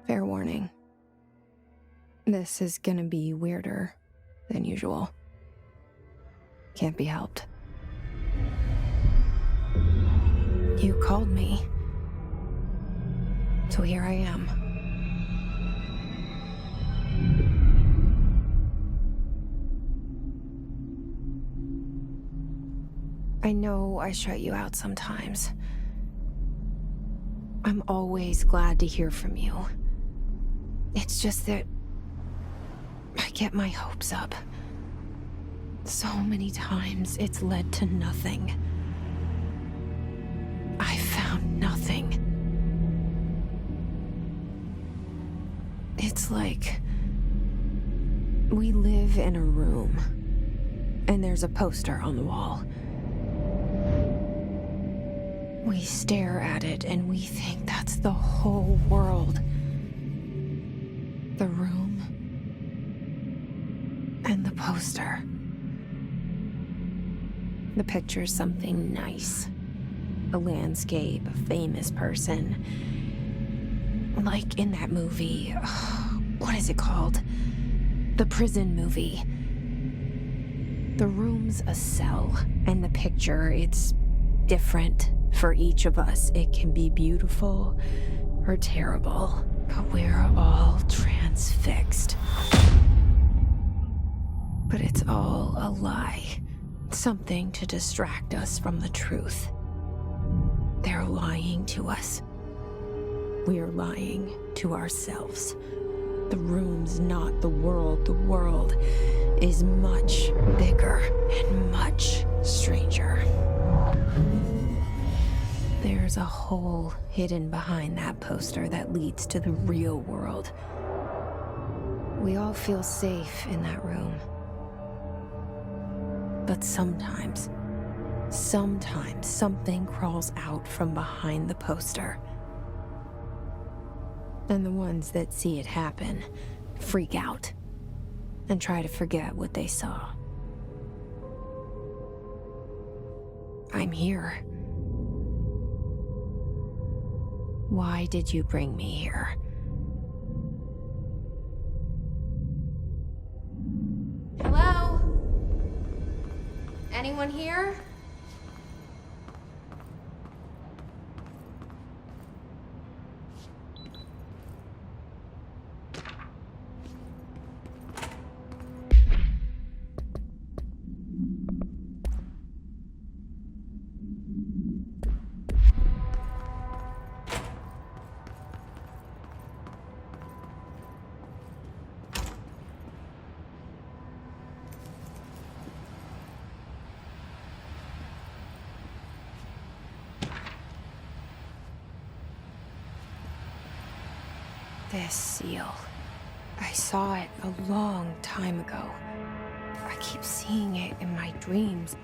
Fair warning. This is gonna be weirder than usual. Can't be helped. You called me. So here I am. I know I shut you out sometimes. I'm always glad to hear from you. It's just that I get my hopes up. So many times it's led to nothing. I found nothing. It's like we live in a room, and there's a poster on the wall. We stare at it and we think that's the whole world. The room and the poster. The picture's something nice. A landscape, a famous person. Like in that movie, what is it called? The prison movie. The room's a cell, and the picture, it's different for each of us. It can be beautiful or terrible, but we're all transfixed. But it's all a lie. Something to distract us from the truth. They're lying to us. We're lying to ourselves. The room's not the world. The world is much bigger and much stranger. There's a hole hidden behind that poster that leads to the real world. We all feel safe in that room. But sometimes something crawls out from behind the poster. And the ones that see it happen freak out and try to forget what they saw. I'm here. Why did you bring me here? Hello? Anyone here? This seal. I saw it a long time ago. I keep seeing it in my dreams.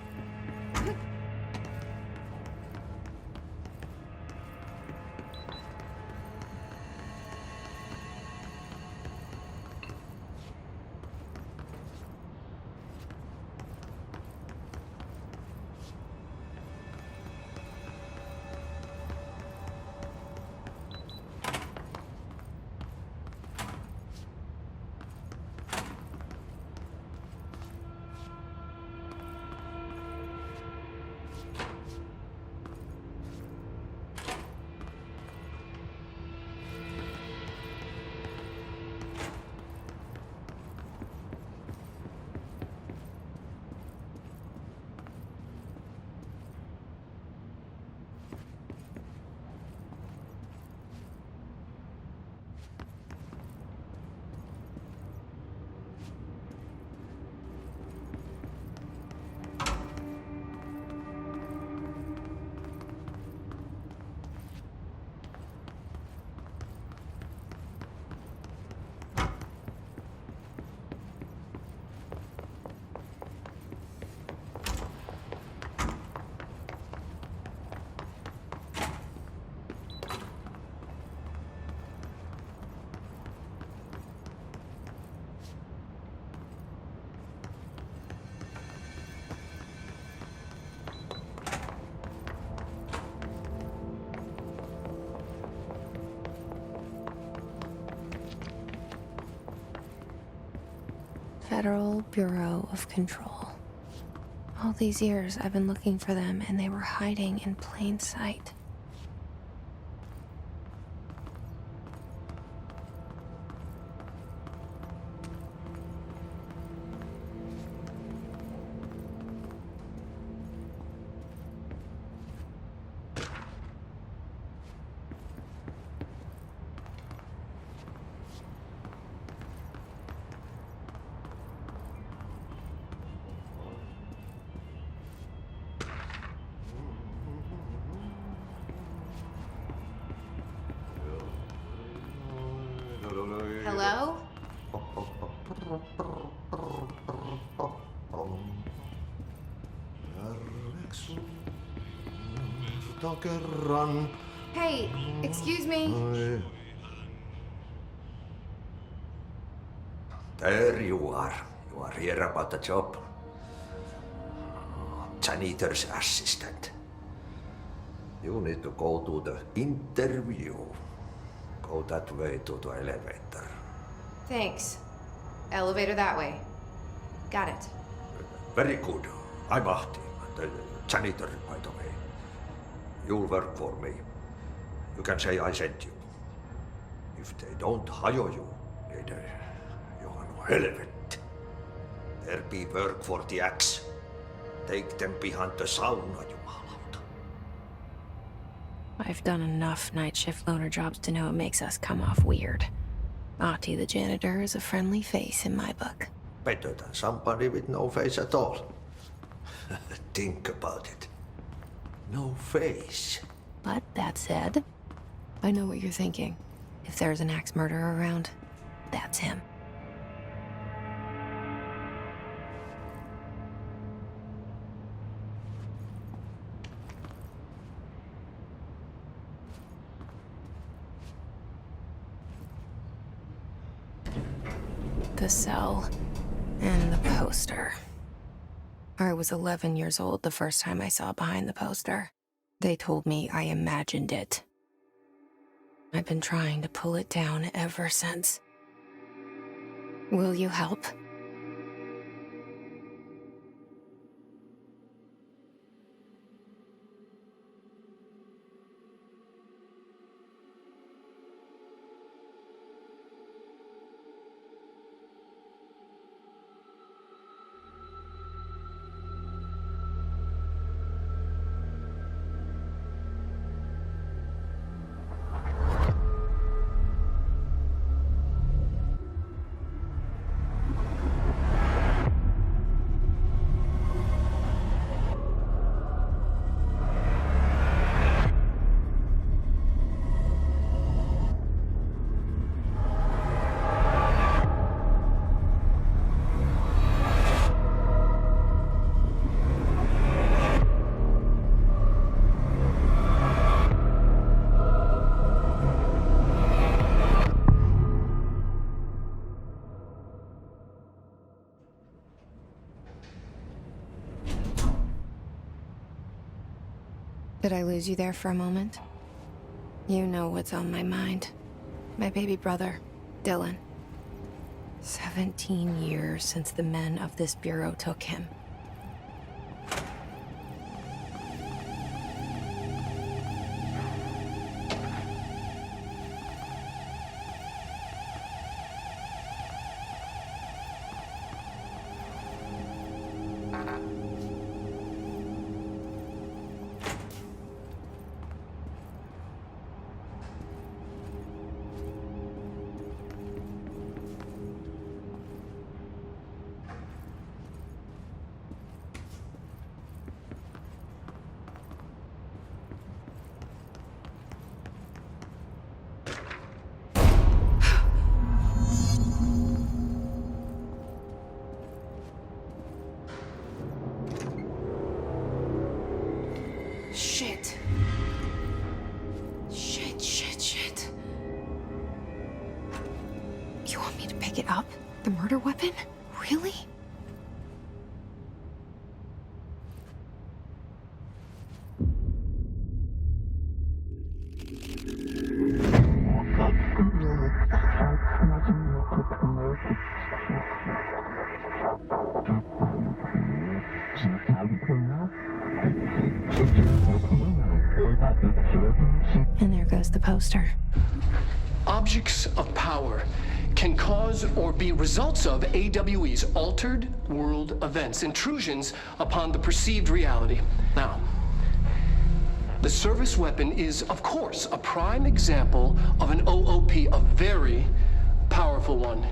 Federal Bureau of Control. All these years I've been looking for them, and they were hiding in plain sight. Hello? Hey, excuse me. There you are. You are here about the job. Janitor's assistant. You need to go to the interview. Go that way to the elevator. Thanks. Elevator that way. Got it. Very good. I'm Ahti, the janitor, by the way. You'll work for me. You can say I sent you. If they don't hire you, niin Johan helvet. There be work for the axe. Take them behind the sauna, jumalauta. I've done enough night shift loner jobs to know it makes us come off weird. Ahti the janitor is a friendly face in my book. Better than somebody with no face at all. Think about it. No face. But that said, I know what you're thinking. If there's an axe murderer around, that's him. The cell and the poster. I was 11 years old the first time I saw behind the poster. They told me I imagined it. I've been trying to pull it down ever since. Will you help? Did I lose you there for a moment? You know what's on my mind. My baby brother, Dylan. 17 years since the men of this bureau took him. Shit. Shit. You want me to pick it up? The murder weapon? Really? the poster? Objects of power can cause or be results of AWE's altered world events, intrusions upon the perceived reality. Now, the service weapon is, of course, a prime example of an OOP, a very powerful one.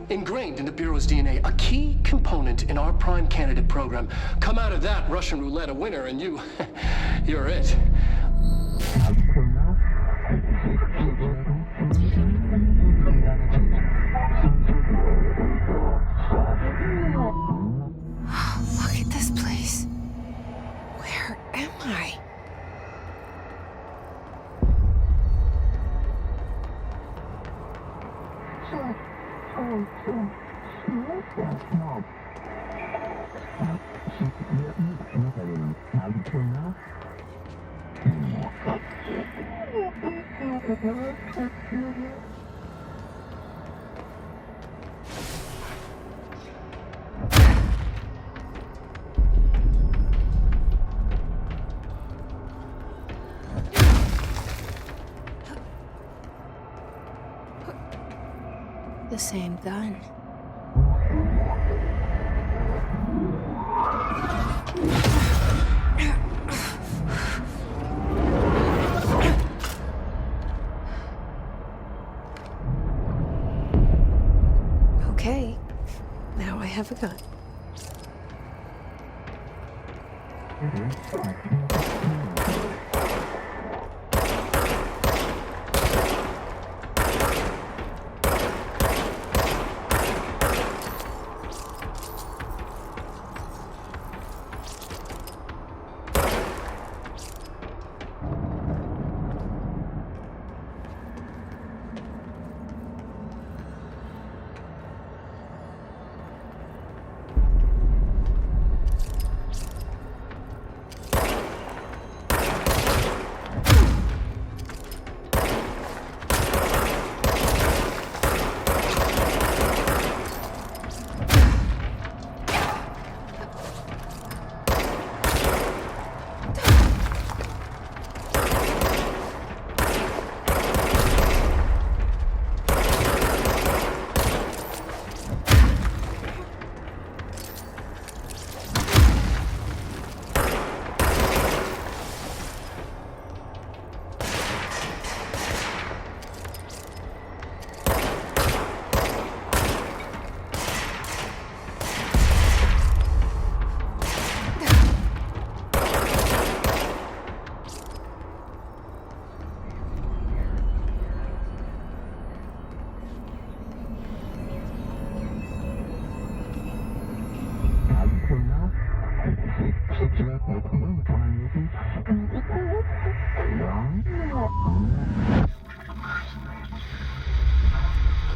Ingrained in the Bureau's DNA, a key component in our prime candidate program. Come out of that Russian roulette a winner and you're it. Look at this place. Where am I? The same gun. Okay, now I have a gun.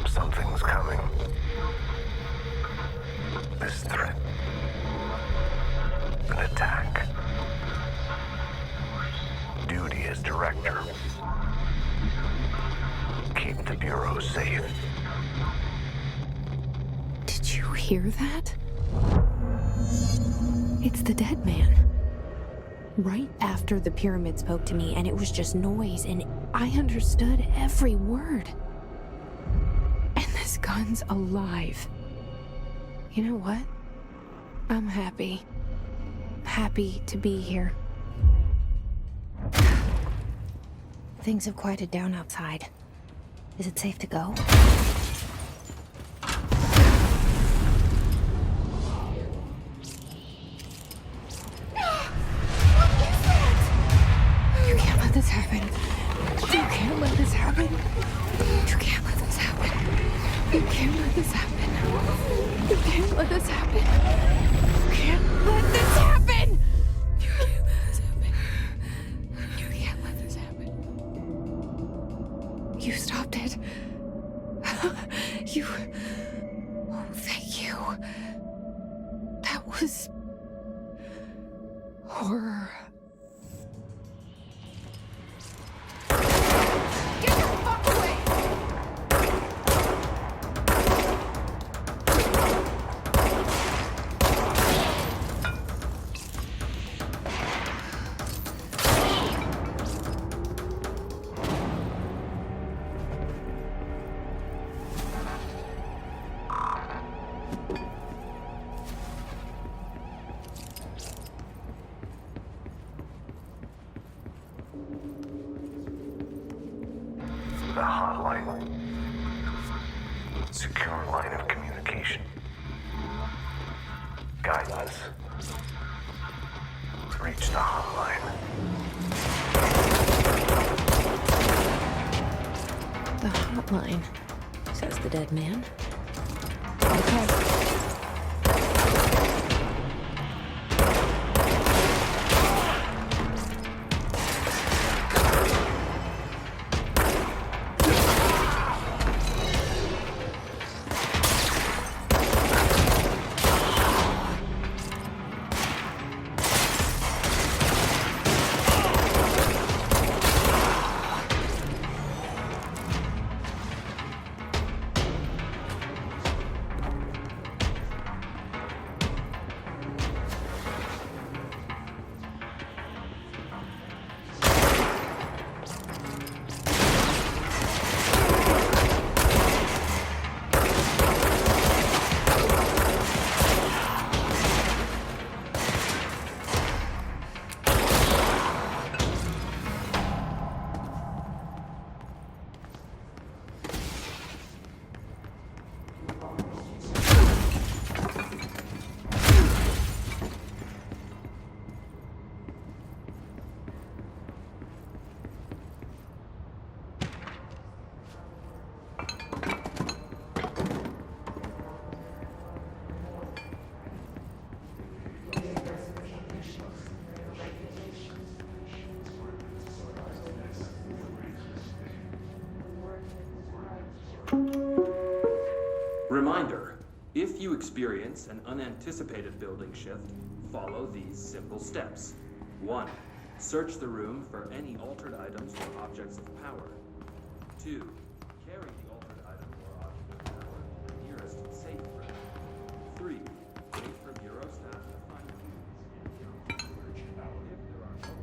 Something's coming. This threat. An attack. Duty as director. Keep the Bureau safe. Did you hear that? It's the dead man. Right after the pyramid spoke to me, and it was just noise, and I understood every word. And this gun's alive. You know what? I'm happy. Happy to be here. Things have quieted down outside. Is it safe to go? You can't let this happen. You can't let this happen. You can't let this happen. You can't let this happen. You can't let this happen. You can't let this happen. You can't let this happen. You can't let this happen. You stopped it. You... Oh, thank you. That was... horror. Get the fuck away! hotline. Secure line of communication. Guidance. Reach the hotline. The hotline, says the dead man. Okay. Reminder, if you experience an unanticipated building shift, follow these simple steps. 1. Search the room for any altered items or objects of power. 2. Carry the altered item or object of power to the nearest safe room. 3. Wait for Bureau staff to find you. If there are no altered items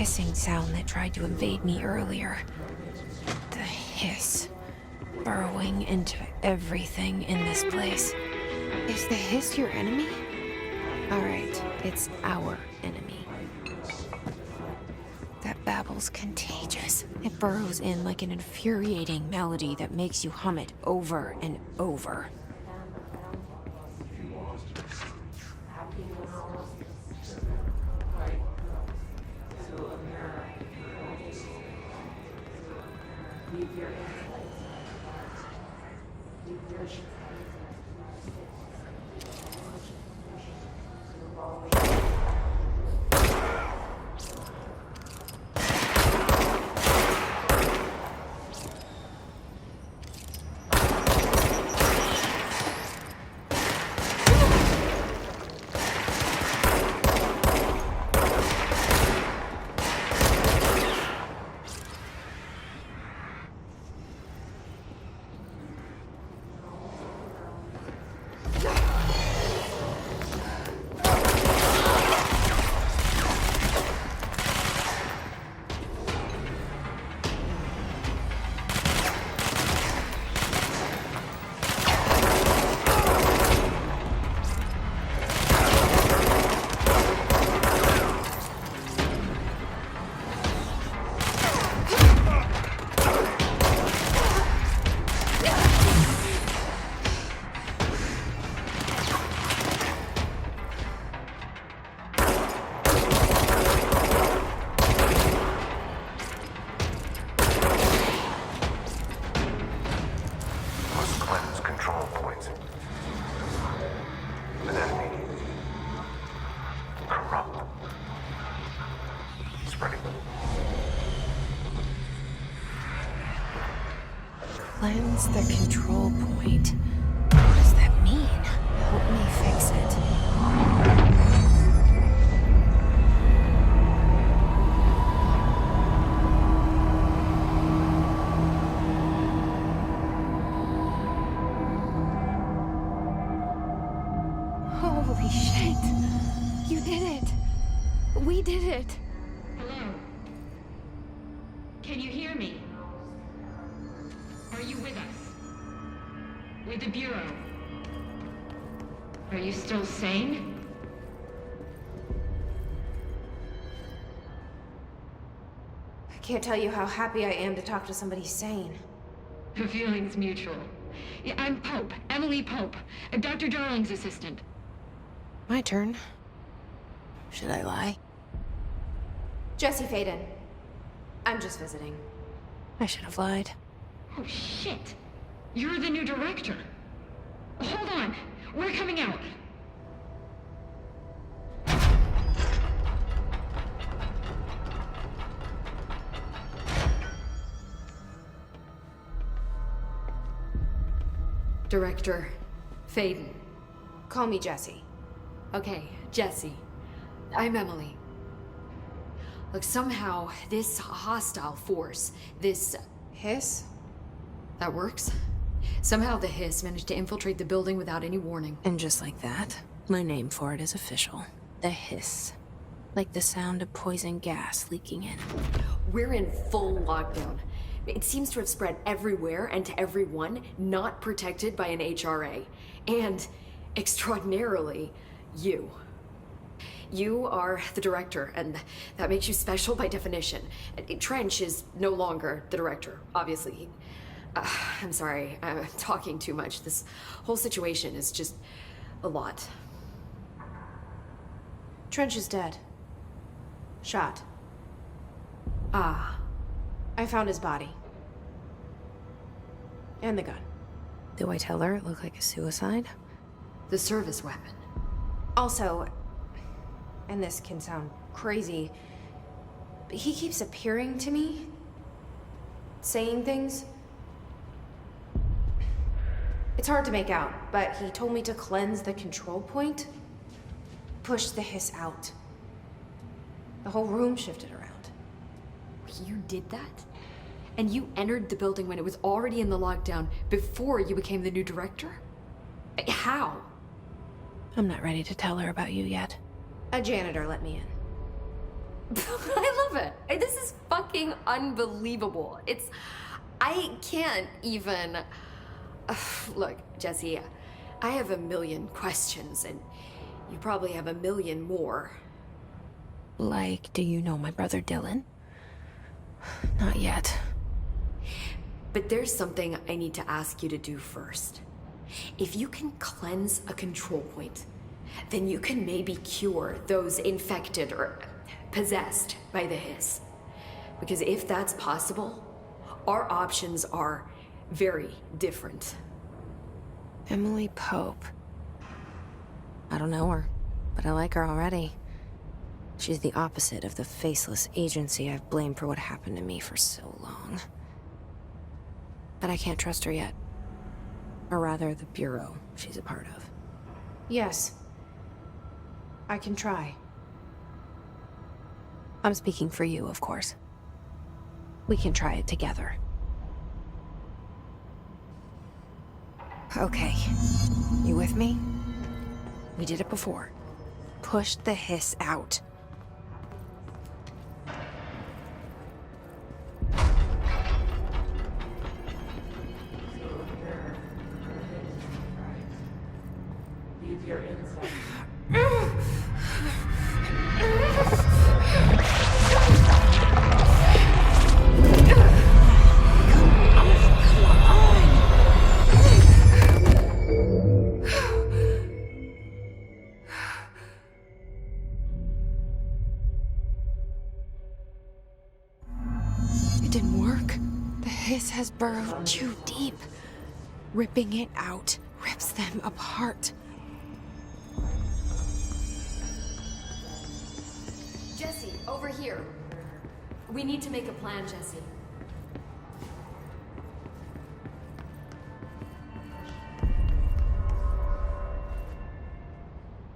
Hissing sound that tried to invade me earlier. The hiss. Burrowing into everything in this place. Is the hiss your enemy? Alright, it's our enemy. That babble's contagious. It burrows in like an infuriating melody that makes you hum it over and over. Cleanse the control point. What does that mean? Help me fix it. Holy shit! You did it! We did it! Hello? Can you hear me? Are you with us? With the Bureau? Are you still sane? I can't tell you how happy I am to talk to somebody sane. The feeling's mutual. Yeah, I'm Pope, Emily Pope, Dr. Darling's assistant. My turn. Should I lie? Jesse Faden. I'm just visiting. I should have lied. Oh, shit. You're the new director. Hold on. We're coming out. Director Faden. Call me Jesse. Okay, Jesse. I'm Emily. Look, somehow this hostile force, this Hiss? that works. Somehow the hiss managed to infiltrate the building without any warning. And just like that, my name for it is official. The hiss. Like the sound of poison gas leaking in. We're in full lockdown. It seems to have spread everywhere and to everyone not protected by an HRA. And, extraordinarily, you. You are the director, and that makes you special by definition. Trench is no longer the director, obviously. I'm sorry, I'm talking too much. This whole situation is just a lot. Trench is dead. Shot. Ah. I found his body. And the gun. Do I tell her it looked like a suicide? The service weapon. Also, and this can sound crazy, but he keeps appearing to me. Saying things. It's hard to make out, but he told me to cleanse the control point. Push the hiss out. The whole room shifted around. You did that? And you entered the building when it was already in the lockdown before you became the new director? How? I'm not ready to tell her about you yet. A janitor let me in. I love it. This is fucking unbelievable. I can't even... Look, Jesse, I have a million questions, and you probably have a million more. Like, do you know my brother Dylan? Not yet. But there's something I need to ask you to do first. If you can cleanse a control point, then you can maybe cure those infected or possessed by the hiss. Because if that's possible, our options are very different. Emily Pope. I don't know her, but I like her already. She's the opposite of the faceless agency I've blamed for what happened to me for so long. But I can't trust her yet. Or rather, the Bureau she's a part of. Yes. I can try. I'm speaking for you, of course. We can try it together. Okay. You with me? We did it before. Push the hiss out. It didn't work. The hiss has burrowed too deep. Ripping it out rips them apart. Jesse, over here. We need to make a plan, Jesse.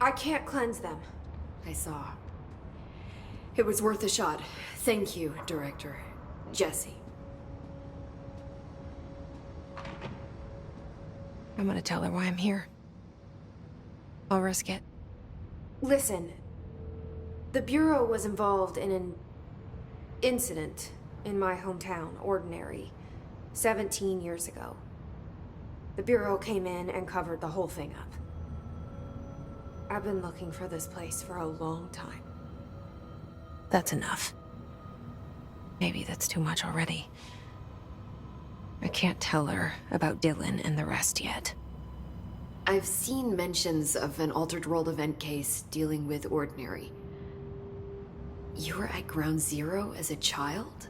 I can't cleanse them. I saw. It was worth a shot. Thank you, Director. Jesse. I'm gonna tell her why I'm here. I'll risk it. Listen, the Bureau was involved in an incident in my hometown, Ordinary, 17 years ago. The Bureau came in and covered the whole thing up. I've been looking for this place for a long time. That's enough. Maybe that's too much already. I can't tell her about Dylan and the rest yet. I've seen mentions of an Altered World event case dealing with Ordinary. You were at Ground Zero as a child?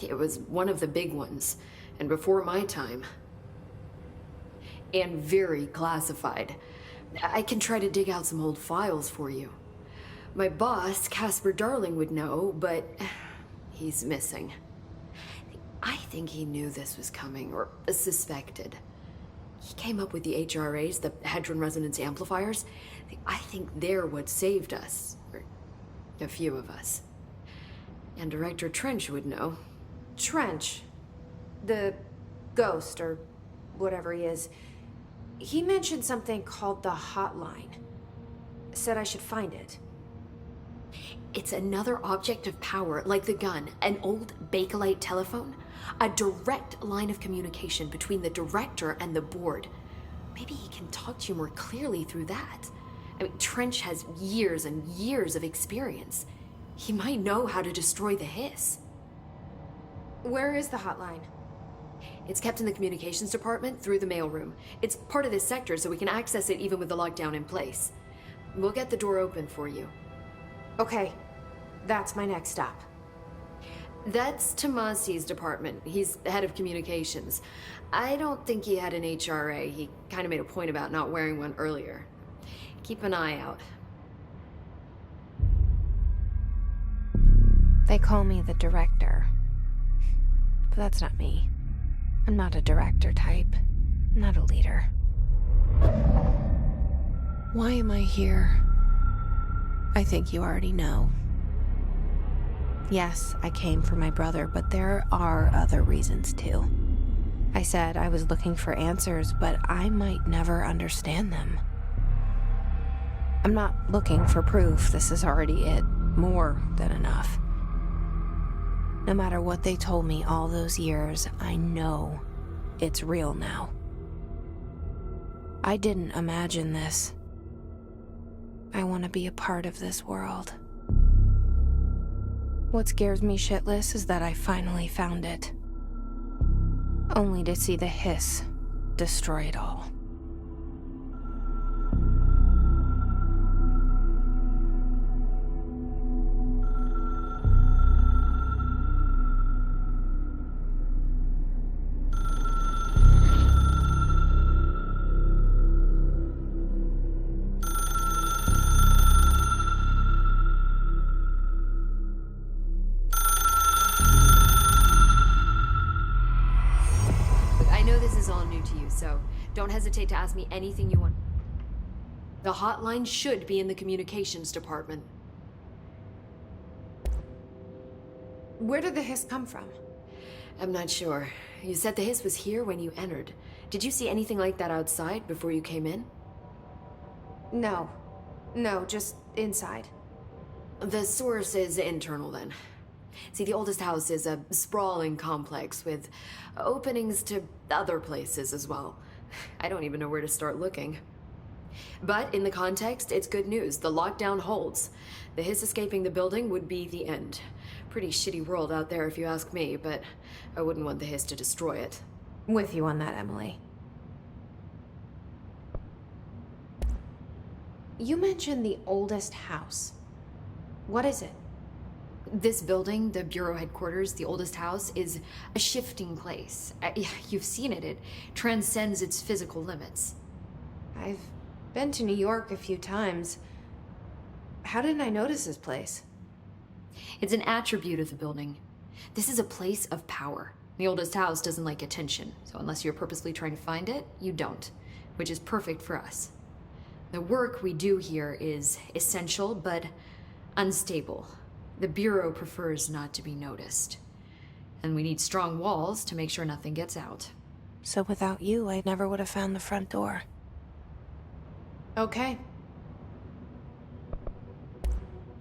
It was one of the big ones, and before my time. And very classified. I can try to dig out some old files for you. My boss, Casper Darling, would know, but he's missing. I think he knew this was coming, or suspected. He came up with the HRAs, the Hadron Resonance Amplifiers. I think they're what saved us, or a few of us. And Director Trench would know. Trench, the ghost, or whatever he is, he mentioned something called the hotline. Said I should find it. It's another object of power, like the gun, an old Bakelite telephone, a direct line of communication between the director and the board. Maybe he can talk to you more clearly through that. I mean, Trench has years and years of experience. He might know how to destroy the hiss. Where is the hotline? It's kept in the communications department through the mailroom. It's part of this sector, so we can access it even with the lockdown in place. We'll get the door open for you. Okay, that's my next stop. That's Tomasi's department. He's the head of communications. I don't think he had an HRA. He kind of made a point about not wearing one earlier. Keep an eye out. They call me the director. But that's not me. I'm not a director type. I'm not a leader. Why am I here? I think you already know. Yes, I came for my brother, but there are other reasons too. I said I was looking for answers, but I might never understand them. I'm not looking for proof. This is already it. More than enough. No matter what they told me all those years, I know it's real now. I didn't imagine this. I want to be a part of this world. What scares me shitless is that I finally found it. Only to see the hiss destroy it all. So don't hesitate to ask me anything you want. The hotline should be in the communications department. Where did the hiss come from? I'm not sure. You said the hiss was here when you entered. Did you see anything like that outside before you came in? No, just inside. The source is internal then. See, the oldest house is a sprawling complex with openings to other places as well. I don't even know where to start looking. But in the context, it's good news. The lockdown holds. The hiss escaping the building would be the end. Pretty shitty world out there if you ask me, but I wouldn't want the hiss to destroy it. With you on that, Emily. You mentioned the oldest house. What is it? This building, the Bureau headquarters, the oldest house, is a shifting place. You've seen it. It transcends its physical limits. I've been to New York a few times. How didn't I notice this place? It's an attribute of the building. This is a place of power. The oldest house doesn't like attention, so unless you're purposely trying to find it, you don't, which is perfect for us. The work we do here is essential but unstable. The Bureau prefers not to be noticed. And we need strong walls to make sure nothing gets out. So without you, I never would have found the front door. Okay.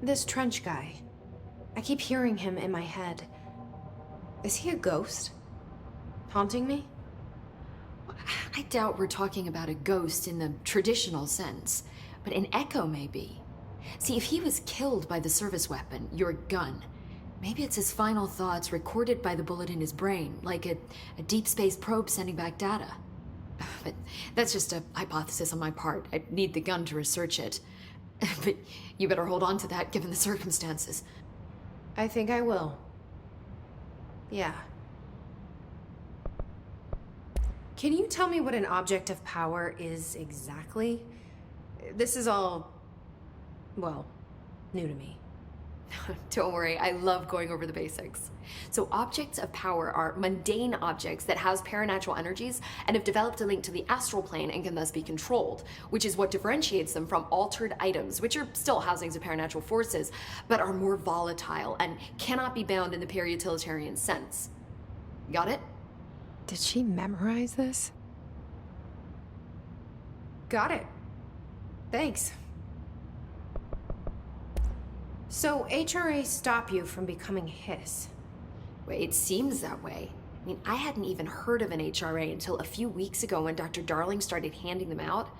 This trench guy. I keep hearing him in my head. Is he a ghost? Haunting me? I doubt we're talking about a ghost in the traditional sense, but an echo maybe. See, if he was killed by the service weapon, your gun, maybe it's his final thoughts recorded by the bullet in his brain, like a deep space probe sending back data. But that's just a hypothesis on my part. I need the gun to research it. But you better hold on to that given the circumstances. I think I will. Yeah. Can you tell me what an object of power is exactly? This is all, well, new to me. Don't worry, I love going over the basics. So objects of power are mundane objects that house paranatural energies and have developed a link to the astral plane and can thus be controlled, which is what differentiates them from altered items, which are still housings of paranatural forces, but are more volatile and cannot be bound in the peri-utilitarian sense. Got it? Did she memorize this? Got it. Thanks. So HRA stop you from becoming his? Well, it seems that way. I mean, I hadn't even heard of an HRA until a few weeks ago when Dr. Darling started handing them out.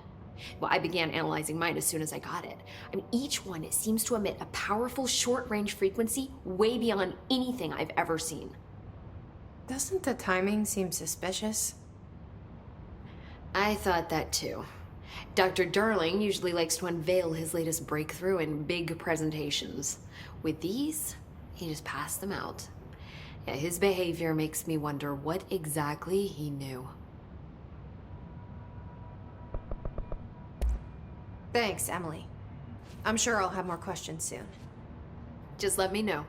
Well, I began analyzing mine as soon as I got it. I mean, each one seems to emit a powerful short-range frequency way beyond anything I've ever seen. Doesn't the timing seem suspicious? I thought that too. Dr. Darling usually likes to unveil his latest breakthrough in big presentations. With these, he just passed them out. Yeah, his behavior makes me wonder what exactly he knew. Thanks, Emily. I'm sure I'll have more questions soon. Just let me know.